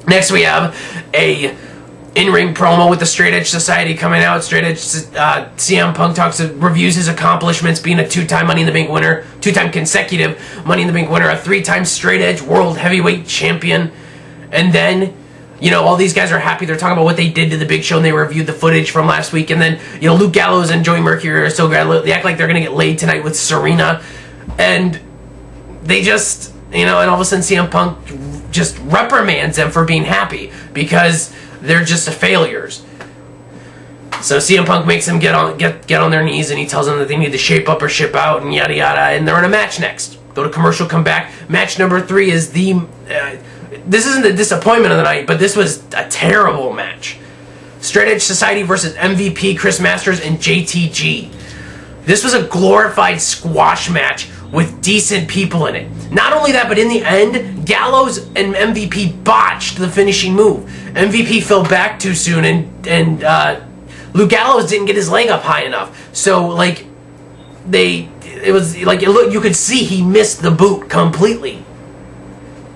Next, we have a in-ring promo with the Straight Edge Society coming out. Straight Edge CM Punk reviews his accomplishments, being a two-time Money in the Bank winner, two-time consecutive Money in the Bank winner, a three-time Straight Edge World Heavyweight Champion. And then, you know, all these guys are happy. They're talking about what they did to the Big Show, and they reviewed the footage from last week. And then, you know, Luke Gallows and Joey Mercury are so glad. They act like they're going to get laid tonight with Serena. And they just, you know, and all of a sudden CM Punk just reprimands them for being happy because they're just failures. So CM Punk makes them get on their knees, and he tells them that they need to shape up or ship out, and yada yada. And they're in a match next. Go to commercial, come back. Match number 3 is the. This isn't the disappointment of the night, but this was a terrible match. Straight Edge Society versus MVP, Chris Masters, and JTG. This was a glorified squash match with decent people in it. Not only that, but in the end, Gallows and MVP botched the finishing move. MVP fell back too soon, and Luke Gallows didn't get his leg up high enough. So, like, you could see he missed the boot completely.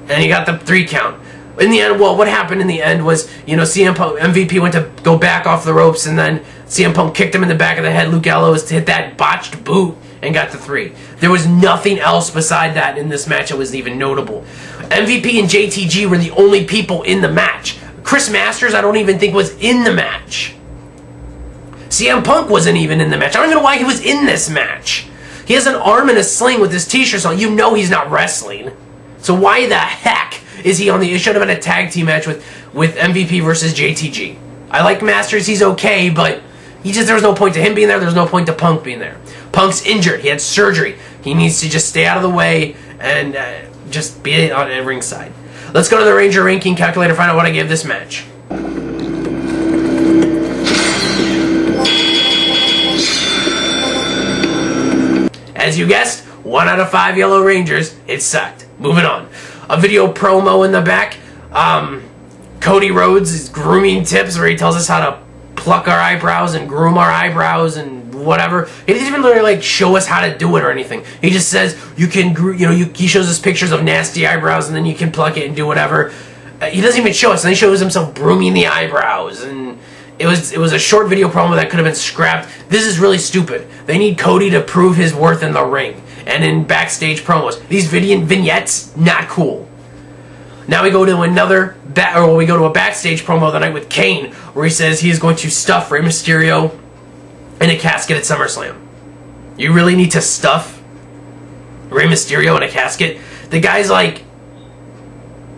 And he got the 3 count. In the end, well, what happened in the end was, you know, CM Punk, MVP went to go back off the ropes, and then CM Punk kicked him in the back of the head. Luke Gallows hit that botched boot and got the 3. There was nothing else beside that in this match that was even notable. MVP and JTG were the only people in the match. Chris Masters, I don't even think was in the match. CM Punk wasn't even in the match. I don't even know why he was in this match. He has an arm in a sling with his t-shirt on. You know he's not wrestling. So why the heck is he on the... It should have been a tag team match with MVP versus JTG. I like Masters. He's okay, but there was no point to him being there. There's no point to Punk being there. Punk's injured. He had surgery. He needs to just stay out of the way and just be on the ringside. Let's go to the Ranger ranking calculator, find out what I gave this match. As you guessed, 1 out of 5 Yellow Rangers. It sucked. Moving on. A video promo in the back. Cody Rhodes' grooming tips, where he tells us how to pluck our eyebrows and groom our eyebrows and whatever. He doesn't even really show us how to do it or anything. He just says you can, he shows us pictures of nasty eyebrows, and then you can pluck it and do whatever. He doesn't even show us, and he shows himself grooming the eyebrows, and it was a short video promo that could have been scrapped. This is really stupid. They need Cody to prove his worth in the ring and in backstage promos. These vignettes, not cool. Now we go to we go to a backstage promo the night with Kane, where he says he is going to stuff Rey Mysterio in a casket at SummerSlam. You really need to stuff Rey Mysterio in a casket? The guy's like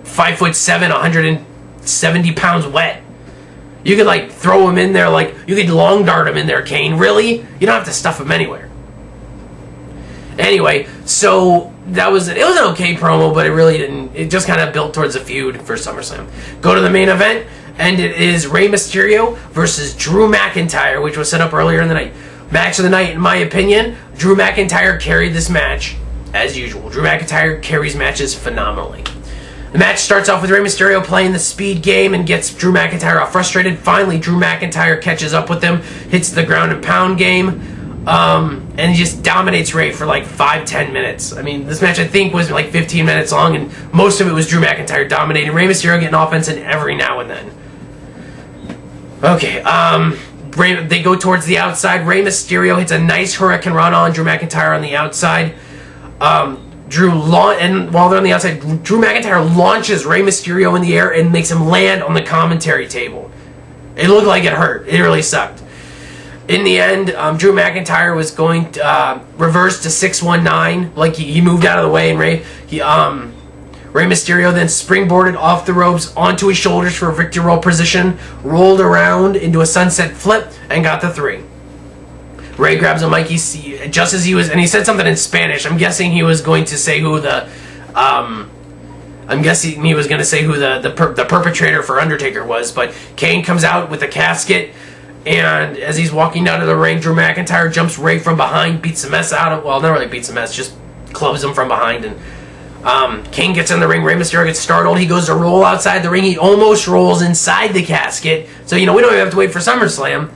5'7", 170 pounds wet. You could throw him in there, you could long dart him in there, Kane. Really? You don't have to stuff him anywhere. Anyway, so it was an okay promo, but it really didn't. It just kind of built towards a feud for SummerSlam. Go to the main event, and it is Rey Mysterio versus Drew McIntyre, which was set up earlier in the night. Match of the night, in my opinion. Drew McIntyre carried this match as usual. Drew McIntyre carries matches phenomenally. The match starts off with Rey Mysterio playing the speed game and gets Drew McIntyre all frustrated. Finally, Drew McIntyre catches up with him, hits the ground and pound game, and he just dominates Rey for 5-10 minutes. I mean, this match I think was 15 minutes long, and most of it was Drew McIntyre dominating. Rey Mysterio getting offense in every now and then. Okay, they go towards the outside. Rey Mysterio hits a nice Hurricane Rana on Drew McIntyre on the outside. And while they're on the outside, Drew McIntyre launches Rey Mysterio in the air and makes him land on the commentary table. It looked like it hurt. It really sucked. In the end, Drew McIntyre was going to reverse to 619, he moved out of the way, and Rey Mysterio then springboarded off the ropes onto his shoulders for a victory roll position, rolled around into a sunset flip, and got the 3. Rey grabs a mic, just as he was, and he said something in Spanish. I'm guessing he was going to say who the perpetrator for Undertaker was, but Kane comes out with a casket, and as he's walking down to the ring, Drew McIntyre jumps Rey from behind, beats the mess out of, well, not really beats the mess, just clubs him from behind, and Kane gets in the ring. Rey Mysterio gets startled. He goes to roll outside the ring. He almost rolls inside the casket, so, we don't even have to wait for SummerSlam.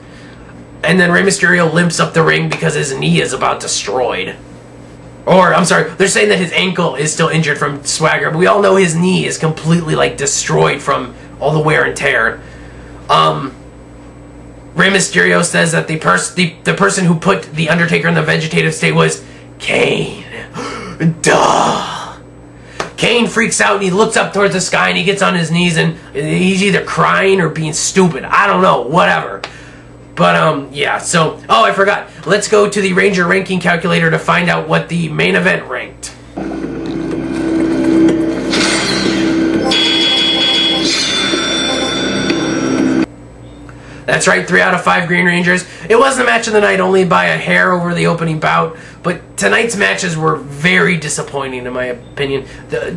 And then Rey Mysterio limps up the ring because his knee is about destroyed. Or, I'm sorry, they're saying that his ankle is still injured from Swagger, but we all know his knee is completely, like, destroyed from all the wear and tear. Rey Mysterio says that the person who put The Undertaker in the vegetative state was Kane. Duh. Kane freaks out and he looks up towards the sky and he gets on his knees and he's either crying or being stupid. I don't know, whatever. But, yeah, so, oh, I forgot. Let's go to the Ranger ranking calculator to find out what the main event ranked. That's right, 3 out of 5 Green Rangers. It was the match of the night, only by a hair over the opening bout, but tonight's matches were very disappointing, in my opinion.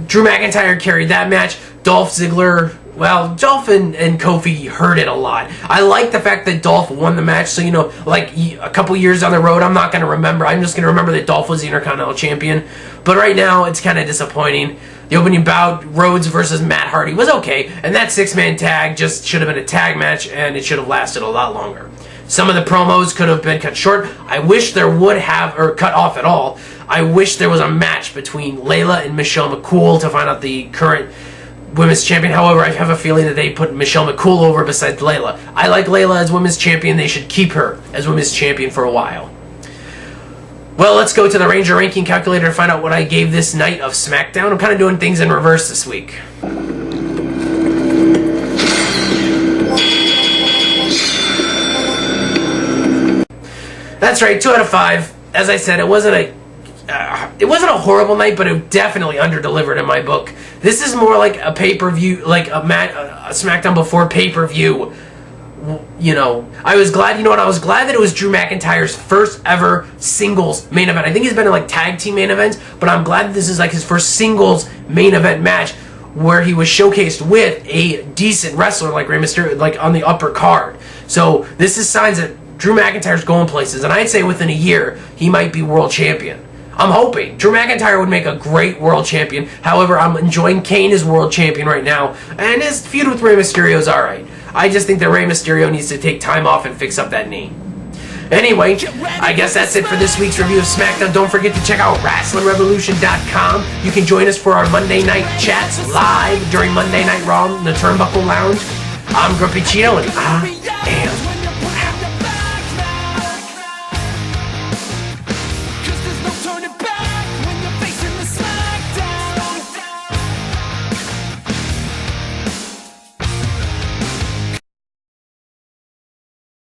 Drew McIntyre carried that match. Dolph Ziggler, well, Dolph and Kofi hurt it a lot. I like the fact that Dolph won the match, so, you know, like, a couple years down the road, I'm not going to remember. I'm just going to remember that Dolph was the Intercontinental Champion. But right now, it's kind of disappointing. The opening bout, Rhodes versus Matt Hardy, was okay, and that 6-man tag just should have been a tag match, and it should have lasted a lot longer. Some of the promos could have been cut short. I wish there would have, or cut off at all. I wish there was a match between Layla and Michelle McCool to find out the current women's champion. However, I have a feeling that they put Michelle McCool over besides Layla. I like Layla as women's champion. They should keep her as women's champion for a while. Well, let's go to the Ranger ranking calculator to find out what I gave this night of SmackDown. I'm kind of doing things in reverse this week. That's right, 2 out of 5. As I said, it wasn't a horrible night, but it definitely under-delivered in my book. This is more like a pay-per-view, like a SmackDown before pay-per-view. You know, I was glad that it was Drew McIntyre's first ever singles main event. I think he's been in like tag team main events, but I'm glad that this is like his first singles main event match where he was showcased with a decent wrestler like Rey Mysterio, like on the upper card. So this is signs that Drew McIntyre's going places, and I'd say within a year he might be world champion. I'm hoping. Drew McIntyre would make a great world champion. However, I'm enjoying Kane as world champion right now, and his feud with Rey Mysterio is alright. I just think that Rey Mysterio needs to take time off and fix up that knee. Anyway, I guess that's it for this week's review of SmackDown. Don't forget to check out WrestlingRevolution.com. You can join us for our Monday night chats live during Monday Night Raw in the Turnbuckle Lounge. I'm Grumpy Cheeto, and I am